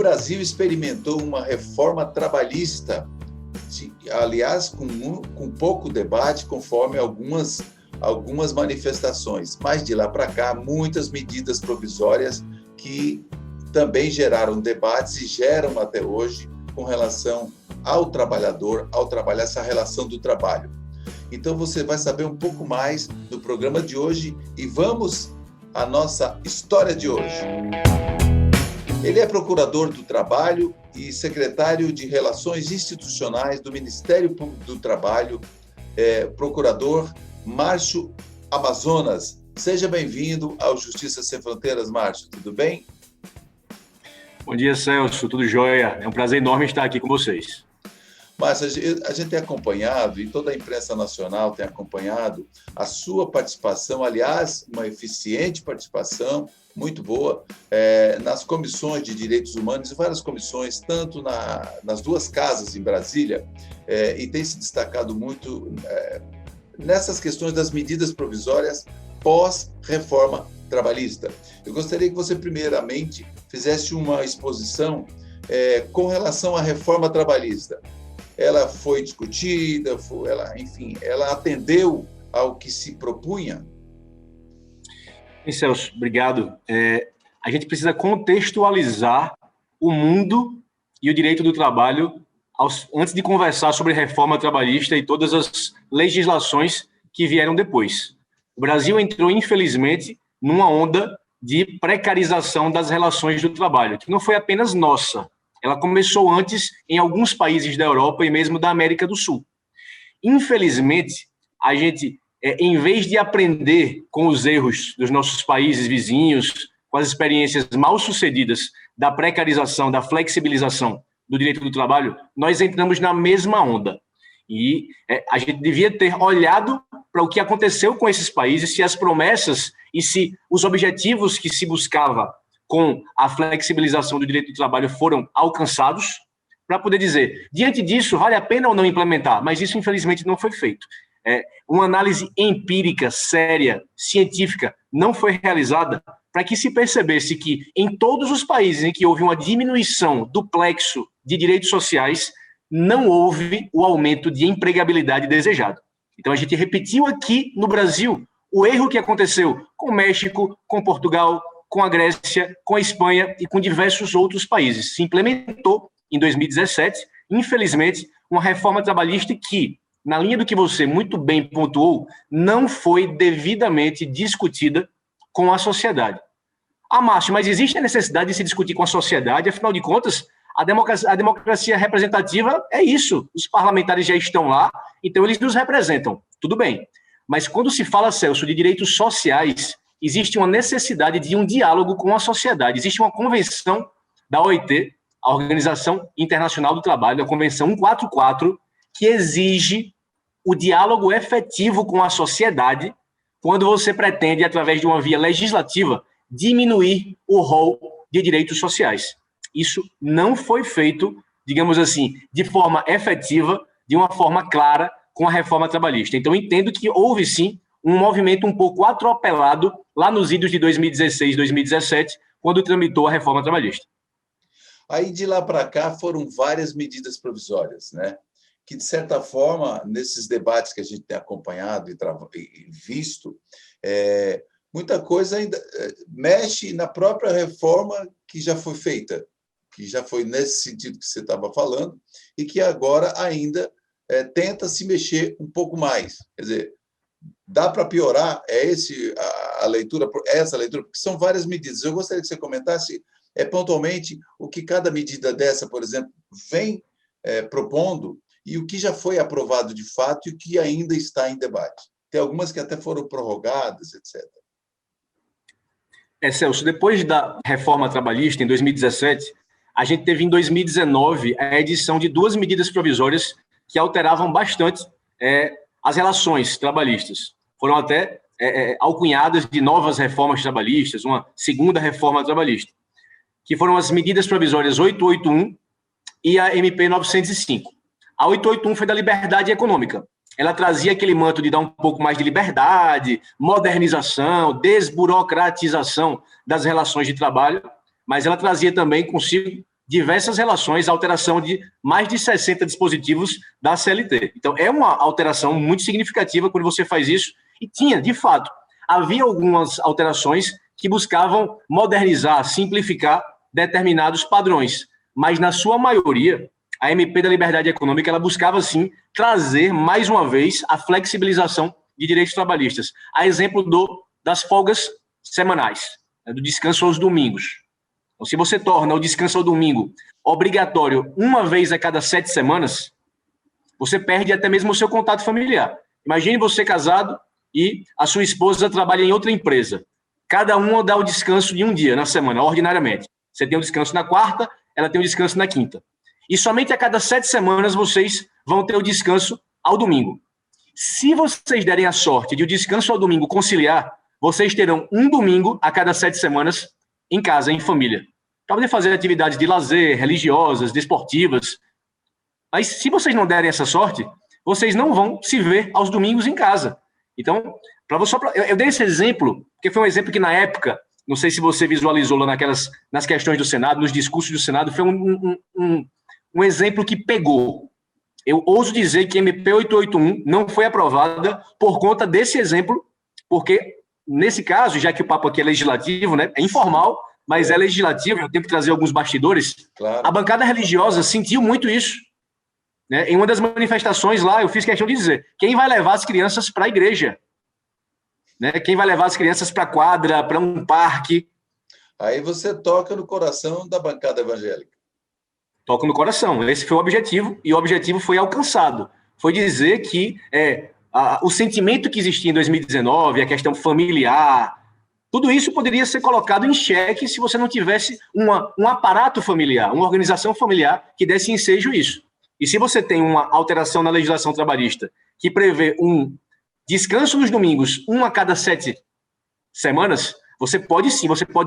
Brasil experimentou uma reforma trabalhista, aliás, com pouco debate, conforme algumas manifestações. Mas de lá para cá, muitas medidas provisórias que também geraram debates e geram até hoje com relação ao trabalhador, ao trabalho, essa relação do trabalho. Então você vai saber um pouco mais no programa de hoje e vamos à nossa história de hoje. Ele é procurador do Trabalho e secretário de Relações Institucionais do Ministério do Trabalho, procurador Márcio Amazonas. Seja bem-vindo ao Justiça Sem Fronteiras, Márcio. Tudo bem? Bom dia, Celso. Tudo jóia? É um prazer enorme estar aqui com vocês. Márcio, a gente tem acompanhado, e toda a imprensa nacional tem acompanhado, a sua participação, aliás, uma eficiente participação, muito boa, nas comissões de direitos humanos, e várias comissões, tanto nas duas casas em Brasília, e tem se destacado muito nessas questões das medidas provisórias pós-reforma trabalhista. Eu gostaria que você, primeiramente, fizesse uma exposição com relação à reforma trabalhista. Ela foi discutida, ela atendeu ao que se propunha? Bem, Celso, obrigado. A gente precisa contextualizar o mundo e o direito do trabalho antes de conversar sobre reforma trabalhista e todas as legislações que vieram depois. O Brasil entrou, infelizmente, numa onda de precarização das relações do trabalho, que não foi apenas nossa. Ela começou antes em alguns países da Europa e mesmo da América do Sul. Infelizmente, a gente, em vez de aprender com os erros dos nossos países vizinhos, com as experiências mal sucedidas da precarização, da flexibilização do direito do trabalho, nós entramos na mesma onda. E a gente devia ter olhado para o que aconteceu com esses países, se as promessas e se os objetivos que se buscava com a flexibilização do direito do trabalho foram alcançados, para poder dizer, diante disso, vale a pena ou não implementar? Mas isso, infelizmente, não foi feito. Uma análise empírica, séria, científica, não foi realizada para que se percebesse que, em todos os países em que houve uma diminuição do plexo de direitos sociais, não houve o aumento de empregabilidade desejado. Então, a gente repetiu aqui no Brasil o erro que aconteceu com o México, com Portugal, com a Grécia, com a Espanha e com diversos outros países. Se implementou em 2017, infelizmente, uma reforma trabalhista que, na linha do que você muito bem pontuou, não foi devidamente discutida com a sociedade. Márcio, mas existe a necessidade de se discutir com a sociedade? Afinal de contas, a democracia representativa é isso. Os parlamentares já estão lá, então eles nos representam. Tudo bem. Mas quando se fala, Celso, de direitos sociais, existe uma necessidade de um diálogo com a sociedade. Existe uma convenção da OIT, a Organização Internacional do Trabalho, a Convenção 144, que exige o diálogo efetivo com a sociedade quando você pretende, através de uma via legislativa, diminuir o rol de direitos sociais. Isso não foi feito, digamos assim, de forma efetiva, de uma forma clara, com a reforma trabalhista. Então, entendo que houve, sim, um movimento um pouco atropelado lá nos idos de 2016, 2017, quando tramitou a reforma trabalhista. Aí, de lá para cá, foram várias medidas provisórias, né? Que, de certa forma, nesses debates que a gente tem acompanhado e visto, muita coisa ainda mexe na própria reforma que já foi feita, que já foi nesse sentido que você estava falando, e que agora ainda tenta se mexer um pouco mais. Quer dizer, dá para piorar? Essa leitura, porque são várias medidas. Eu gostaria que você comentasse pontualmente o que cada medida dessa, por exemplo, vem propondo e o que já foi aprovado de fato e o que ainda está em debate. Tem algumas que até foram prorrogadas, etc. Celso, depois da reforma trabalhista, em 2017, a gente teve em 2019 a edição de duas medidas provisórias que alteravam bastante as relações trabalhistas. Foram até alcunhadas de novas reformas trabalhistas, uma segunda reforma trabalhista, que foram as medidas provisórias 881 e a MP 905. A 881 foi da liberdade econômica. Ela trazia aquele manto de dar um pouco mais de liberdade, modernização, desburocratização das relações de trabalho, mas ela trazia também consigo diversas relações, alteração de mais de 60 dispositivos da CLT. Então, é uma alteração muito significativa quando você faz isso. E tinha, de fato, havia algumas alterações que buscavam modernizar, simplificar determinados padrões. Mas, na sua maioria, a MP da Liberdade Econômica ela buscava, sim, trazer, mais uma vez, a flexibilização de direitos trabalhistas. A exemplo das folgas semanais, né, do descanso aos domingos. Então, se você torna o descanso ao domingo obrigatório uma vez a cada 7 semanas, você perde até mesmo o seu contato familiar. Imagine você casado e a sua esposa trabalha em outra empresa. Cada um dá o descanso de um dia na semana, ordinariamente. Você tem o descanso na quarta, ela tem o descanso na quinta. E somente a cada 7 semanas vocês vão ter o descanso ao domingo. Se vocês derem a sorte de o descanso ao domingo conciliar, vocês terão um domingo a cada 7 semanas em casa, em família, para poder fazer atividades de lazer, religiosas, desportivas. Mas se vocês não derem essa sorte, vocês não vão se ver aos domingos em casa. Então, eu dei esse exemplo, porque foi um exemplo que na época, não sei se você visualizou lá nas questões do Senado, nos discursos do Senado, foi um exemplo que pegou. Eu ouso dizer que a MP 881 não foi aprovada por conta desse exemplo, porque, nesse caso, já que o papo aqui é legislativo, né, é informal, mas é legislativo, eu tenho que trazer alguns bastidores, claro. A bancada religiosa sentiu muito isso. Né? Em uma das manifestações lá, eu fiz questão de dizer, quem vai levar as crianças para a igreja? Né? Quem vai levar as crianças para a quadra, para um parque? Aí você toca no coração da bancada evangélica. Toca no coração. Esse foi o objetivo, e o objetivo foi alcançado. Foi dizer que o sentimento que existia em 2019, a questão familiar, tudo isso poderia ser colocado em xeque se você não tivesse um aparato familiar, uma organização familiar que desse ensejo a isso. E se você tem uma alteração na legislação trabalhista que prevê um descanso nos domingos, a cada 7 semanas, você pode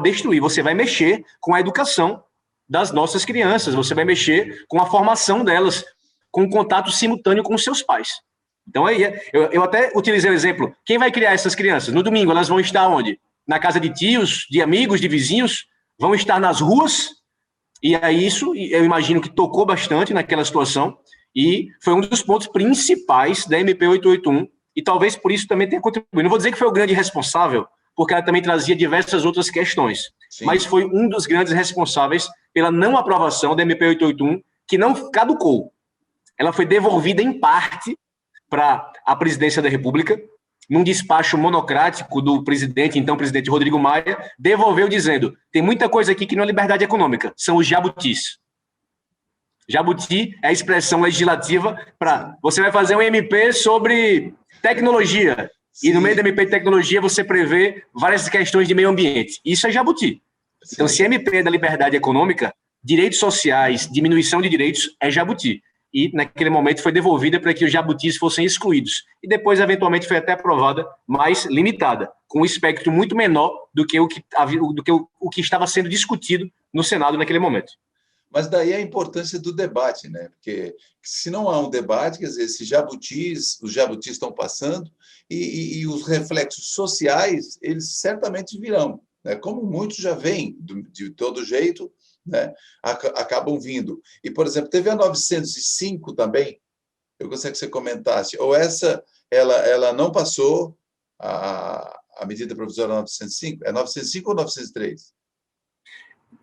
destruir, você vai mexer com a educação das nossas crianças, você vai mexer com a formação delas, com o contato simultâneo com os seus pais. Então, aí, eu até utilizei o exemplo, quem vai criar essas crianças? No domingo, elas vão estar onde? Na casa de tios, de amigos, de vizinhos, vão estar nas ruas, e aí isso, eu imagino que tocou bastante naquela situação, e foi um dos pontos principais da MP 881, e talvez por isso também tenha contribuído. Não vou dizer que foi o grande responsável, porque ela também trazia diversas outras questões, sim, mas foi um dos grandes responsáveis pela não aprovação da MP 881, que não caducou. Ela foi devolvida em parte para a presidência da República, num despacho monocrático do presidente, então presidente Rodrigo Maia, devolveu dizendo, tem muita coisa aqui que não é liberdade econômica, são os jabutis. Jabuti é a expressão legislativa para, você vai fazer um MP sobre tecnologia, sim, e no meio da MP de tecnologia você prevê várias questões de meio ambiente. Isso é jabuti. Sim. Então, se a MP é da liberdade econômica, direitos sociais, diminuição de direitos, é jabuti. E, naquele momento, foi devolvida para que os jabutis fossem excluídos. E depois, eventualmente, foi até aprovada, mais limitada, com um espectro muito menor do que o que estava sendo discutido no Senado naquele momento. Mas daí a importância do debate, né? Porque se não há um debate, quer dizer, os jabutis estão passando e os reflexos sociais, eles certamente virão, né? Como muitos já vêm de todo jeito, né? Acabam vindo. E, por exemplo, teve a 905 também, eu gostaria que você comentasse, ou ela não passou, a medida provisória 905? É 905 ou 903?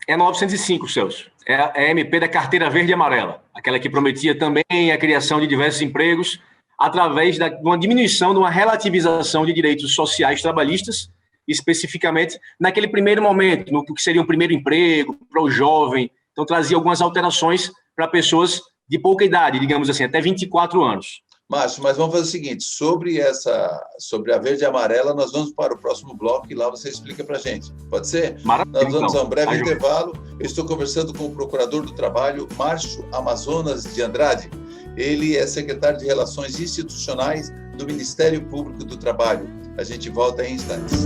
É 905, Celso. É a MP da Carteira Verde e Amarela, aquela que prometia também a criação de diversos empregos através de uma diminuição, de uma relativização de direitos sociais trabalhistas, especificamente naquele primeiro momento, no que seria um primeiro emprego para o jovem. Então, trazia algumas alterações para pessoas de pouca idade, digamos assim, até 24 anos. Márcio, mas vamos fazer o seguinte, sobre a verde e amarela, nós vamos para o próximo bloco e lá você explica para a gente. Pode ser? Maravilha, nós vamos a um breve intervalo. Eu estou conversando com o procurador do Trabalho, Márcio Amazonas de Andrade. Ele é secretário de Relações Institucionais do Ministério Público do Trabalho. A gente volta em instantes.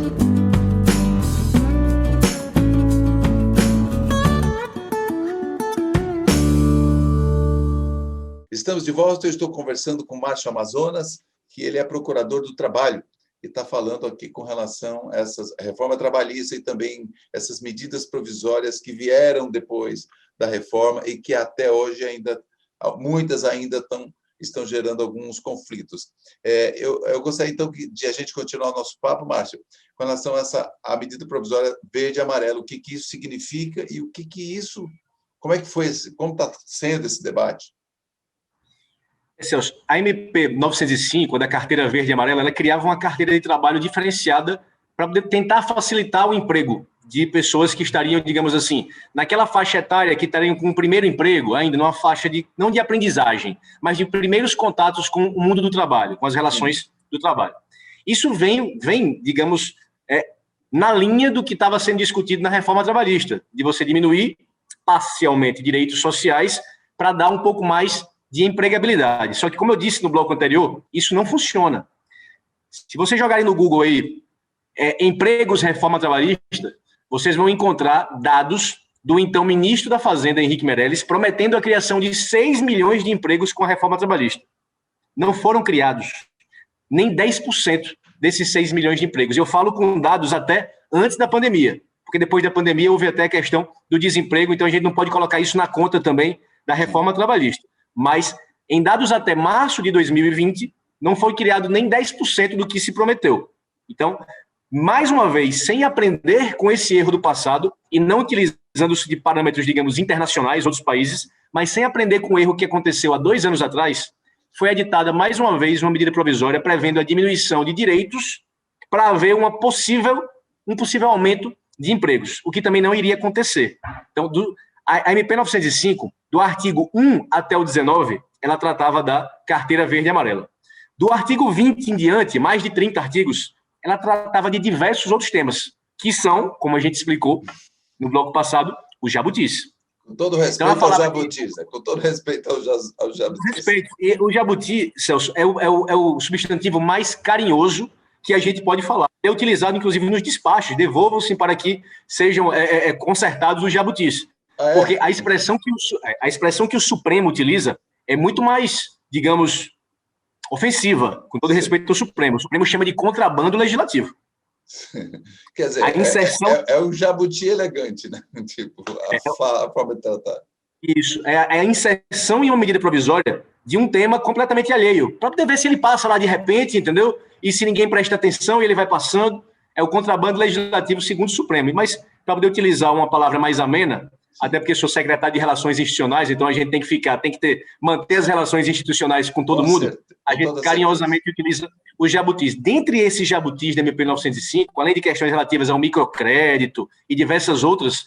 Estamos de volta, eu estou conversando com o Márcio Amazonas, que ele é procurador do Trabalho. e está falando aqui com relação a essa reforma trabalhista e também essas medidas provisórias que vieram depois da reforma e que até hoje muitas ainda estão gerando alguns conflitos. Eu gostaria, então, de a gente continuar o nosso papo, Márcio, com relação a medida provisória verde e amarelo, o que isso significa e como é que foi, como está sendo esse debate? Celso, a MP 905, da carteira verde e amarela, ela criava uma carteira de trabalho diferenciada para poder tentar facilitar o emprego de pessoas que estariam, digamos assim, naquela faixa etária que estariam com o primeiro emprego, ainda numa faixa não de aprendizagem, mas de primeiros contatos com o mundo do trabalho, com as relações do trabalho. Isso vem digamos, na linha do que estava sendo discutido na reforma trabalhista, de você diminuir parcialmente direitos sociais para dar um pouco mais de empregabilidade. Só que, como eu disse no bloco anterior, isso não funciona. Se vocês jogarem no Google aí, empregos reforma trabalhista, vocês vão encontrar dados do então ministro da Fazenda, Henrique Meirelles, prometendo a criação de 6 milhões de empregos com a reforma trabalhista. Não foram criados nem 10% desses 6 milhões de empregos. Eu falo com dados até antes da pandemia, porque depois da pandemia houve até a questão do desemprego, então a gente não pode colocar isso na conta também da reforma trabalhista. Mas, em dados até março de 2020, não foi criado nem 10% do que se prometeu. Então, mais uma vez, sem aprender com esse erro do passado e não utilizando-se de parâmetros, digamos, internacionais, outros países, mas sem aprender com o erro que aconteceu há 2 anos atrás, foi editada mais uma vez uma medida provisória prevendo a diminuição de direitos para haver um possível aumento de empregos, o que também não iria acontecer. Então, a MP 905, do artigo 1 até o 19, ela tratava da carteira verde e amarela. Do artigo 20 em diante, mais de 30 artigos, ela tratava de diversos outros temas, que são, como a gente explicou no bloco passado, os jabutis. Com todo respeito então, aos jabutis, com todo respeito aos jabutis. Respeito. E o jabuti, Celso, é o substantivo mais carinhoso que a gente pode falar. É utilizado, inclusive, nos despachos. Devolvam-se para que sejam consertados os jabutis. Porque a expressão que o Supremo utiliza é muito mais, digamos, ofensiva, com todo respeito ao Supremo. O Supremo chama de contrabando legislativo. Quer dizer, a inserção... é o jabuti elegante, né? Tipo, a forma de tratar. Isso, é a inserção em uma medida provisória de um tema completamente alheio, para poder ver se ele passa lá de repente, entendeu? E se ninguém presta atenção, ele vai passando. É o contrabando legislativo segundo o Supremo. Mas, para poder utilizar uma palavra mais amena, até porque sou secretário de Relações Institucionais, então a gente tem que manter as relações institucionais com todo mundo. A gente carinhosamente utiliza os jabutis. Dentre esses jabutis da MP 905, além de questões relativas ao microcrédito e diversas outras,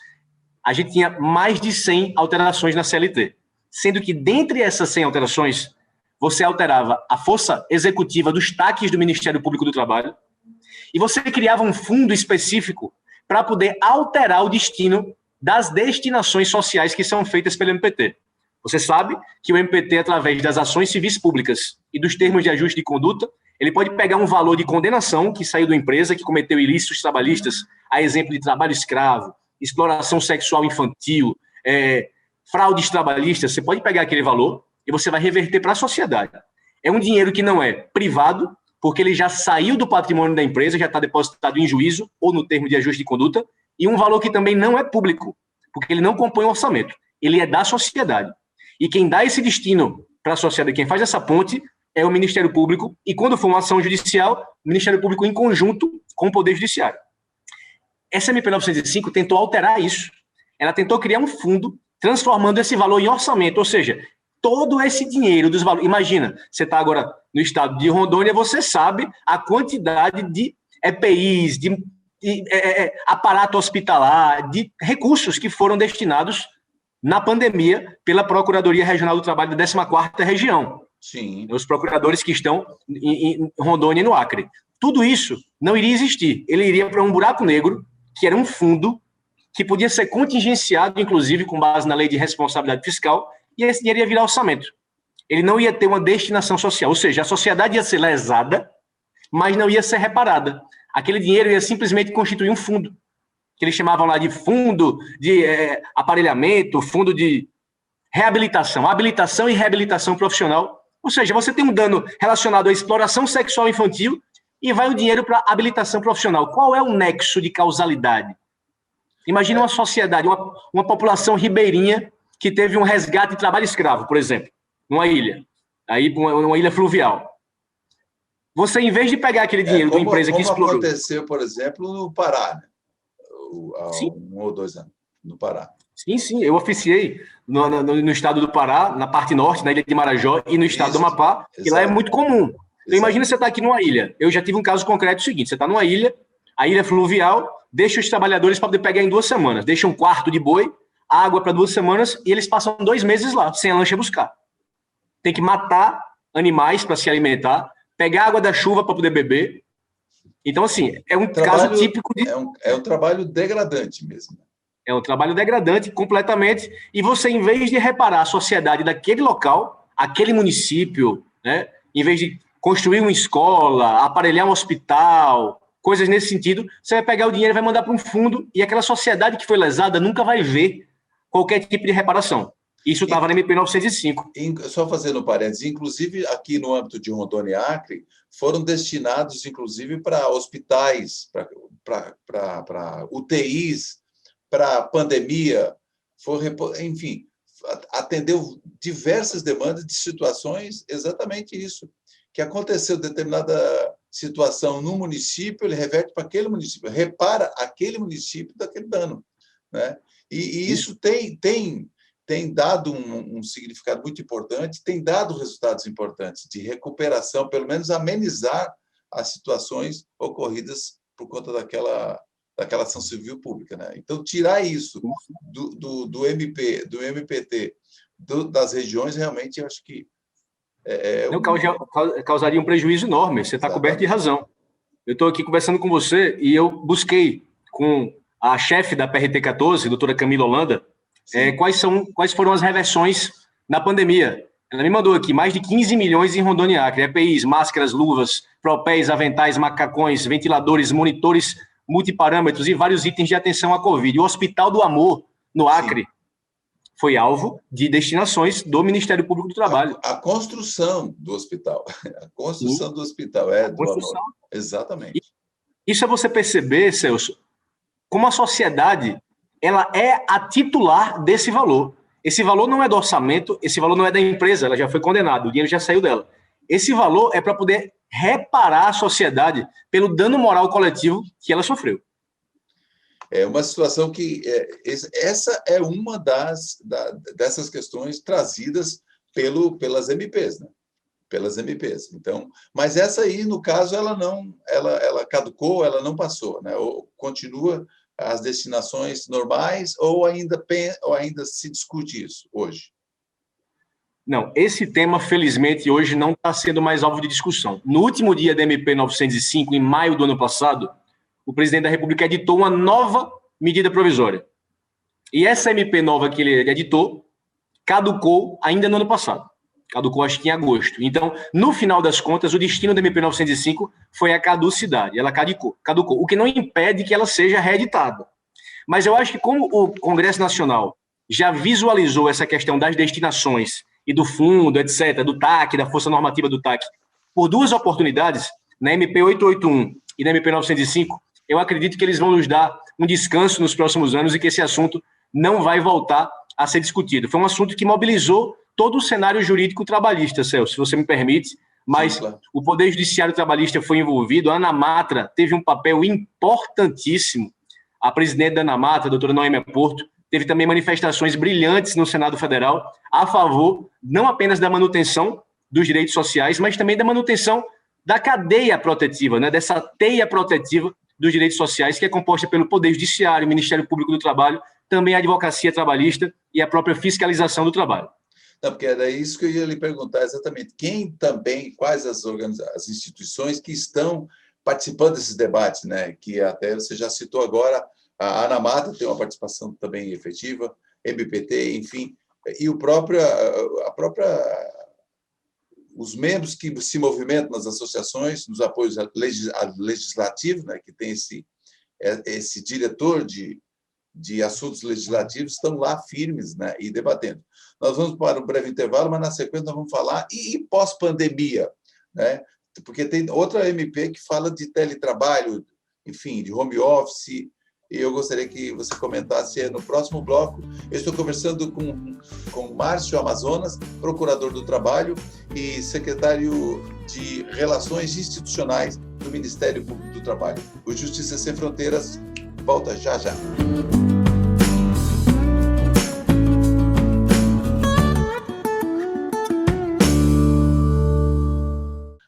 a gente tinha mais de 100 alterações na CLT. Sendo que, dentre essas 100 alterações, você alterava a força executiva dos TACs do Ministério Público do Trabalho e você criava um fundo específico para poder alterar o destino das destinações sociais que são feitas pelo MPT. Você sabe que o MPT, através das ações civis públicas e dos termos de ajuste de conduta, ele pode pegar um valor de condenação que saiu da empresa, que cometeu ilícitos trabalhistas, a exemplo de trabalho escravo, exploração sexual infantil, fraudes trabalhistas. Você pode pegar aquele valor e você vai reverter para a sociedade. É um dinheiro que não é privado, porque ele já saiu do patrimônio da empresa, já está depositado em juízo ou no termo de ajuste de conduta, e um valor que também não é público, porque ele não compõe o orçamento, ele é da sociedade. E quem dá esse destino para a sociedade, quem faz essa ponte, é o Ministério Público, e quando for uma ação judicial, o Ministério Público em conjunto com o Poder Judiciário. Essa MP 905 tentou alterar isso. Ela tentou criar um fundo, transformando esse valor em orçamento, ou seja, todo esse dinheiro dos valores. Imagina, você está agora no estado de Rondônia, você sabe a quantidade de EPIs, de aparato hospitalar, de recursos que foram destinados na pandemia pela Procuradoria Regional do Trabalho da 14ª Região. Sim. Os procuradores que estão em Rondônia e no Acre. Tudo isso não iria existir. Ele iria para um buraco negro, que era um fundo que podia ser contingenciado, inclusive, com base na Lei de Responsabilidade Fiscal, e esse dinheiro ia virar orçamento. Ele não ia ter uma destinação social, ou seja, a sociedade ia ser lesada, mas não ia ser reparada. Aquele dinheiro ia simplesmente constituir um fundo, que eles chamavam lá de fundo de aparelhamento, fundo de reabilitação, habilitação e reabilitação profissional. Ou seja, você tem um dano relacionado à exploração sexual infantil, e vai o dinheiro para habilitação profissional. Qual é o nexo de causalidade? Imagina uma sociedade, uma população ribeirinha que teve um resgate de trabalho escravo, por exemplo, numa ilha, aí uma ilha fluvial. Você, em vez de pegar aquele dinheiro de uma empresa que explorou... Como aconteceu, por exemplo, no Pará, né? Há Sim. 1 ou 2 anos, no Pará. Sim, eu oficiei no estado do Pará, na parte norte, na ilha de Marajó, e no estado do Amapá, que lá é muito comum. Então, imagina você estar aqui numa ilha. Eu já tive um caso concreto seguinte: você está numa ilha, a ilha fluvial, deixa os trabalhadores para poder pegar em 2 semanas. Deixa um quarto de boi, água para 2 semanas, e eles passam 2 meses lá, sem a lancha buscar. Tem que matar animais para se alimentar, pegar água da chuva para poder beber. Então, assim, é um caso típico de... É um trabalho degradante mesmo. É um trabalho degradante completamente. E você, em vez de reparar a sociedade daquele local, aquele município, né, em vez de construir uma escola, aparelhar um hospital, coisas nesse sentido, você vai pegar o dinheiro e vai mandar para um fundo, e aquela sociedade que foi lesada nunca vai ver qualquer tipo de reparação. Isso estava na MP 905. Só fazendo um parênteses, inclusive aqui no âmbito de Rondônia e Acre, foram destinados, inclusive, para hospitais, para UTIs, para pandemia, enfim, atendeu diversas demandas de situações, exatamente isso, que aconteceu determinada situação no município, ele reverte para aquele município, repara aquele município daquele dano, né? E isso tem dado um significado muito importante, tem dado resultados importantes de recuperação, pelo menos amenizar as situações ocorridas por conta daquela ação civil pública, né? Então, tirar isso do MPT, das regiões, realmente, eu acho que causaria um prejuízo enorme. Você está coberto de razão. Eu estou aqui conversando com você e eu busquei com a chefe da PRT-14, doutora Camila Holanda, quais foram as reversões na pandemia. Ela me mandou aqui mais de 15 milhões em Rondônia e Acre, EPIs, máscaras, luvas, propéis, aventais, macacões, ventiladores, monitores multiparâmetros e vários itens de atenção à Covid. O Hospital do Amor, no Acre, foi alvo de destinações do Ministério Público do Trabalho. A construção do hospital. A construção do hospital do Amor. Exatamente. Isso é você perceber, Celso, como a sociedade ela é a titular desse valor. Esse valor não é do orçamento, esse valor não é da empresa, ela já foi condenada, o dinheiro já saiu dela. Esse valor é para poder reparar a sociedade pelo dano moral coletivo que ela sofreu. É uma situação que... essa é uma dessas questões trazidas pelas MPs, né? Pelas MPs. Então, mas essa aí, no caso, ela caducou, ela não passou, né? Ou continua as destinações normais, ou ainda se discute isso hoje? Não, esse tema, felizmente, hoje não está sendo mais alvo de discussão. No último dia da MP 905, em maio do ano passado, o presidente da República editou uma nova medida provisória. E essa MP nova que ele editou caducou ainda no ano passado. Caducou, acho que em agosto. Então, no final das contas, o destino da MP 905 foi a caducidade. Ela caducou, o que não impede que ela seja reeditada. Mas eu acho que como o Congresso Nacional já visualizou essa questão das destinações e do fundo, etc., do TAC, da força normativa do TAC, por 2 oportunidades, na MP 881 e na MP 905, eu acredito que eles vão nos dar um descanso nos próximos anos e que esse assunto não vai voltar a ser discutido. Foi um assunto que mobilizou todo o cenário jurídico trabalhista, Celso, se você me permite, mas sim, claro. O Poder Judiciário Trabalhista foi envolvido, a Ana Matra teve um papel importantíssimo, a presidente da Ana Matra, a doutora Noêmia Porto, teve também manifestações brilhantes no Senado Federal a favor não apenas da manutenção dos direitos sociais, mas também da manutenção da cadeia protetiva, né, dessa teia protetiva dos direitos sociais, que é composta pelo Poder Judiciário, Ministério Público do Trabalho, também a Advocacia Trabalhista e a própria fiscalização do trabalho. Não, porque era isso que eu ia lhe perguntar exatamente. Quais as instituições que estão participando desses debates, né? Que até você já citou agora, a Ana Mata tem uma participação também efetiva, MPT, enfim, e os membros que se movimentam nas associações, nos apoios legislativos, né? Que tem esse diretor de assuntos legislativos, estão lá firmes, né, e debatendo. Nós vamos para um breve intervalo, mas na sequência nós vamos falar, e pós-pandemia, né? porque tem outra MP que fala de teletrabalho, enfim, de home office, e eu gostaria que você comentasse no próximo bloco. Eu estou conversando com Márcio Amazonas, procurador do Trabalho e secretário de Relações Institucionais do Ministério Público do Trabalho. O Justiça Sem Fronteiras volta já já.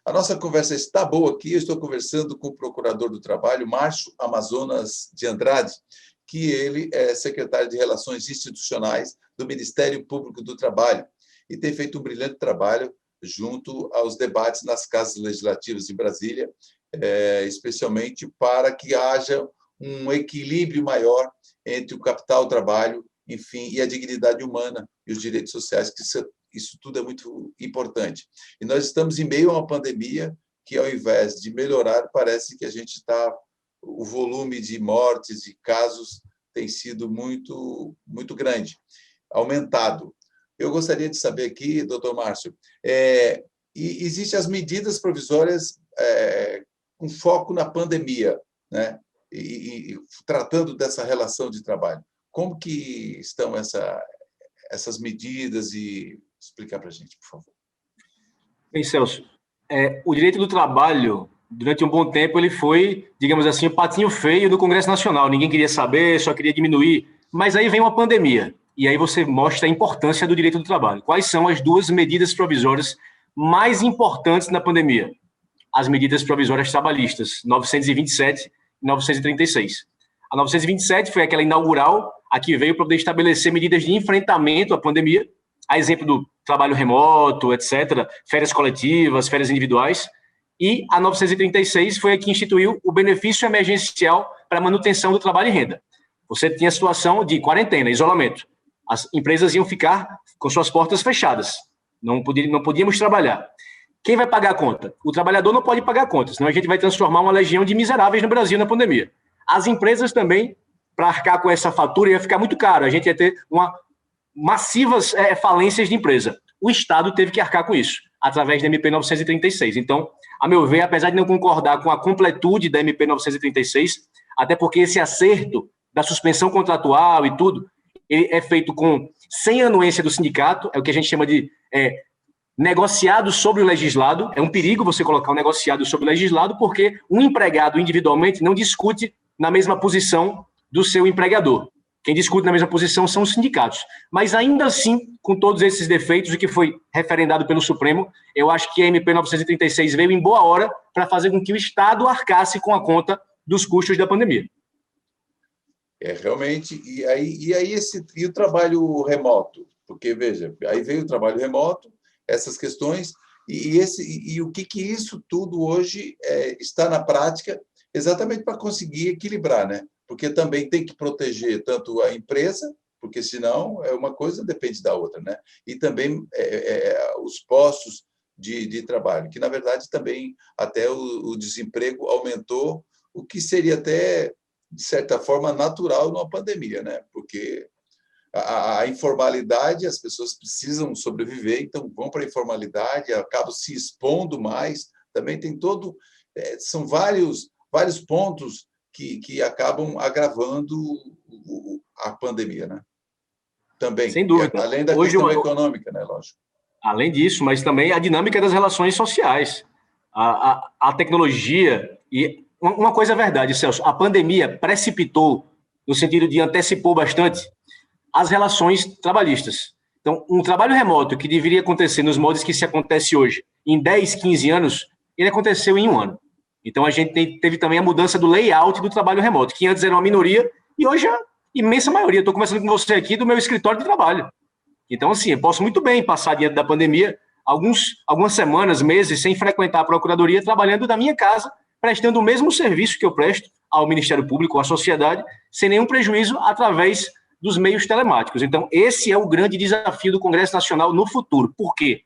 A nossa conversa está boa aqui. Eu estou conversando com o procurador do Trabalho, Márcio Amazonas de Andrade, que ele é secretário de Relações Institucionais do Ministério Público do Trabalho e tem feito um brilhante trabalho junto aos debates nas casas legislativas em Brasília, especialmente para que haja um equilíbrio maior entre o capital, o trabalho, enfim, e a dignidade humana e os direitos sociais, que isso tudo é muito importante. E nós estamos em meio a uma pandemia que, ao invés de melhorar, parece que a gente está... O volume de mortes e casos tem sido muito, muito grande, aumentado. Eu gostaria de saber aqui, doutor Márcio, existem as medidas provisórias com foco na pandemia, né? E tratando dessa relação de trabalho. Como que estão essas medidas e explicar para a gente, por favor. Bem, Celso, o direito do trabalho, durante um bom tempo, ele foi, digamos assim, o patinho feio do Congresso Nacional. Ninguém queria saber, só queria diminuir. Mas aí vem uma pandemia, e aí você mostra a importância do direito do trabalho. Quais são as duas medidas provisórias mais importantes na pandemia? As medidas provisórias trabalhistas, 927 e 936. A 927 foi aquela inaugural, a que veio para poder estabelecer medidas de enfrentamento à pandemia, a exemplo do trabalho remoto, etc., férias coletivas, férias individuais. E a 936 foi a que instituiu o benefício emergencial para a manutenção do trabalho e renda. Você tinha a situação de quarentena, isolamento. As empresas iam ficar com suas portas fechadas. Não podíamos trabalhar. Quem vai pagar a conta? O trabalhador não pode pagar a conta, senão a gente vai transformar uma legião de miseráveis no Brasil na pandemia. As empresas também, para arcar com essa fatura, ia ficar muito caro. A gente ia ter massivas falências de empresa. O Estado teve que arcar com isso, através da MP 936. Então, a meu ver, apesar de não concordar com a completude da MP 936, até porque esse acerto da suspensão contratual e tudo, ele é feito sem anuência do sindicato, é o que a gente chama de negociado sobre o legislado. É um perigo você colocar um negociado sobre o legislado, porque um empregado individualmente não discute na mesma posição do seu empregador. Quem discute na mesma posição são os sindicatos. Mas, ainda assim, com todos esses defeitos, o que foi referendado pelo Supremo, eu acho que a MP 936 veio em boa hora para fazer com que o Estado arcasse com a conta dos custos da pandemia. Realmente. E o trabalho remoto? Porque, veja, aí veio o trabalho remoto, essas questões, e o que isso tudo hoje está na prática, exatamente para conseguir equilibrar, né? Porque também tem que proteger tanto a empresa, porque senão uma coisa depende da outra, né? E também os postos de trabalho, que na verdade também até o desemprego aumentou, o que seria até, de certa forma, natural numa pandemia, né? Porque a informalidade, as pessoas precisam sobreviver, então vão para a informalidade, acabam se expondo mais, também tem são vários pontos que acabam agravando a pandemia, né? Também. Sem dúvida. Além da questão econômica, né? Lógico. Além disso, mas também a dinâmica das relações sociais. A tecnologia... E uma coisa é verdade, Celso, a pandemia precipitou, no sentido de antecipou bastante, as relações trabalhistas. Então, um trabalho remoto que deveria acontecer nos moldes que se acontece hoje, em 10, 15 anos, ele aconteceu em 1 ano. Então, a gente teve também a mudança do layout do trabalho remoto, que antes era uma minoria e hoje é a imensa maioria. Estou conversando com você aqui do meu escritório de trabalho. Então, assim, eu posso muito bem passar diante da pandemia algumas semanas, meses, sem frequentar a procuradoria, trabalhando da minha casa, prestando o mesmo serviço que eu presto ao Ministério Público, à sociedade, sem nenhum prejuízo, através dos meios telemáticos. Então, esse é o grande desafio do Congresso Nacional no futuro. Por quê?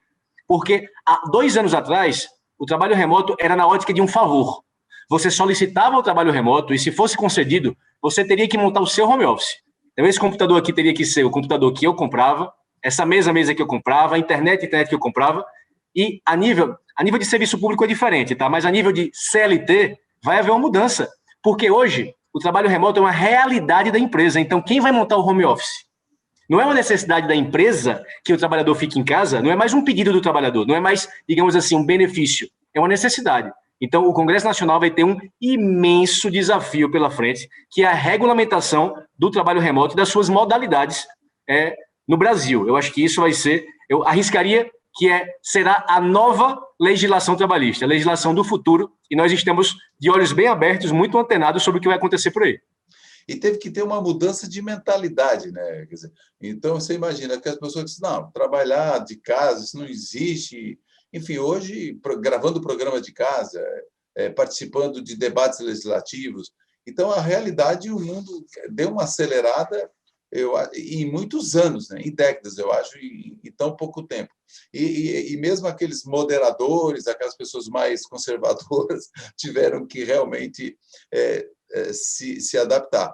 Porque há 2 anos atrás, o trabalho remoto era na ótica de um favor. Você solicitava o trabalho remoto e, se fosse concedido, você teria que montar o seu home office. Então, esse computador aqui teria que ser o computador que eu comprava, essa mesa que eu comprava, a internet que eu comprava, E a nível de serviço público é diferente, tá? Mas a nível de CLT vai haver uma mudança, porque hoje o trabalho remoto é uma realidade da empresa. Então, quem vai montar o home office? Não é uma necessidade da empresa que o trabalhador fique em casa, não é mais um pedido do trabalhador, não é mais, digamos assim, um benefício, é uma necessidade. Então, o Congresso Nacional vai ter um imenso desafio pela frente, que é a regulamentação do trabalho remoto e das suas modalidades no Brasil. Eu acho que isso vai ser, eu arriscaria que será a nova legislação trabalhista, a legislação do futuro, e nós estamos de olhos bem abertos, muito antenados sobre o que vai acontecer por aí. E teve que ter uma mudança de mentalidade, né? Quer dizer, então, você imagina que as pessoas dizem, não, trabalhar de casa, isso não existe. Enfim, hoje, gravando programa de casa, participando de debates legislativos. Então, a realidade, o mundo deu uma acelerada em muitos anos, né? Em décadas, eu acho, em tão pouco tempo. E mesmo aqueles moderadores, aquelas pessoas mais conservadoras, tiveram que realmente se adaptar.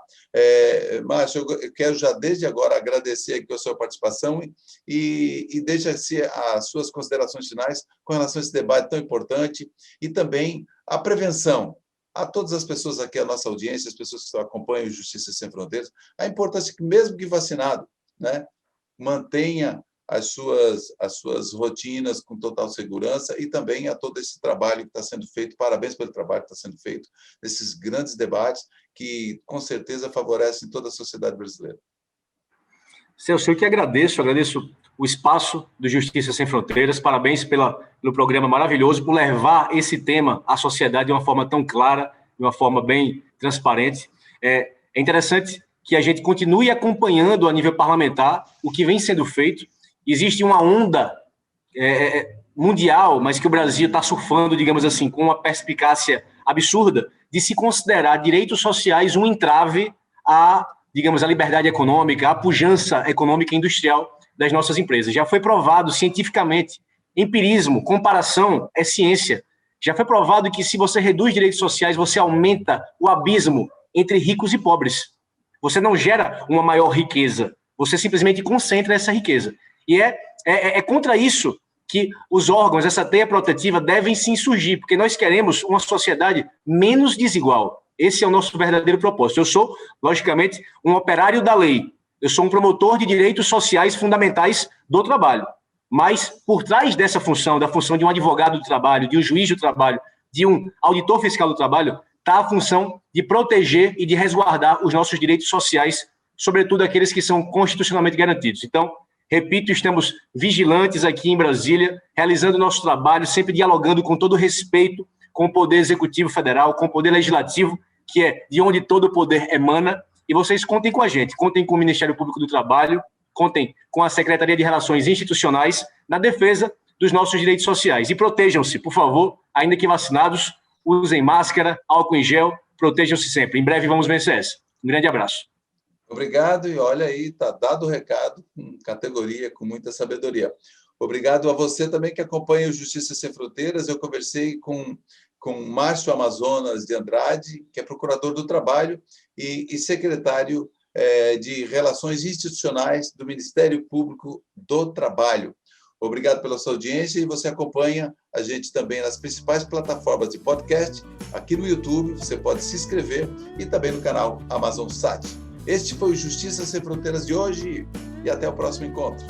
Márcio, eu quero já desde agora agradecer aqui a sua participação e deixa as suas considerações finais com relação a esse debate tão importante e também a prevenção. A todas as pessoas aqui, a nossa audiência, as pessoas que acompanham o Justiça Sem Fronteiras, a importância que, mesmo que vacinado, né, mantenha as suas rotinas com total segurança e também a todo esse trabalho que está sendo feito. Parabéns pelo trabalho que está sendo feito, nesses grandes debates que, com certeza, favorecem toda a sociedade brasileira. Celso, eu que agradeço o espaço do Justiça Sem Fronteiras, parabéns pelo programa maravilhoso, por levar esse tema à sociedade de uma forma tão clara, de uma forma bem transparente. É interessante que a gente continue acompanhando a nível parlamentar o que vem sendo feito. Existe uma onda mundial, mas que o Brasil está surfando, digamos assim, com uma perspicácia absurda de se considerar direitos sociais um entrave à, digamos, à liberdade econômica, à pujança econômica e industrial das nossas empresas. Já foi provado cientificamente, empirismo, comparação é ciência. Já foi provado que se você reduz direitos sociais, você aumenta o abismo entre ricos e pobres. Você não gera uma maior riqueza, você simplesmente concentra essa riqueza. E é contra isso que os órgãos, essa teia protetiva, devem se insurgir, porque nós queremos uma sociedade menos desigual. Esse é o nosso verdadeiro propósito. Eu sou, logicamente, um operário da lei. Eu sou um promotor de direitos sociais fundamentais do trabalho. Mas, por trás dessa função, da função de um advogado do trabalho, de um juiz do trabalho, de um auditor fiscal do trabalho, está a função de proteger e de resguardar os nossos direitos sociais, sobretudo aqueles que são constitucionalmente garantidos. Então, repito, estamos vigilantes aqui em Brasília, realizando o nosso trabalho, sempre dialogando com todo respeito com o Poder Executivo Federal, com o Poder Legislativo, que é de onde todo o poder emana. E vocês contem com a gente, contem com o Ministério Público do Trabalho, contem com a Secretaria de Relações Institucionais na defesa dos nossos direitos sociais. E protejam-se, por favor, ainda que vacinados, usem máscara, álcool em gel, protejam-se sempre. Em breve vamos vencer essa. Um grande abraço. Obrigado, e olha aí, está dado o recado, com categoria, com muita sabedoria. Obrigado a você também que acompanha o Justiça Sem Fronteiras. Eu conversei com Márcio Amazonas de Andrade, que é procurador do Trabalho e secretário de Relações Institucionais do Ministério Público do Trabalho. Obrigado pela sua audiência e você acompanha a gente também nas principais plataformas de podcast, aqui no YouTube, você pode se inscrever e também no canal AmazonSat. Este foi o Justiça Sem Fronteiras de hoje e até o próximo encontro.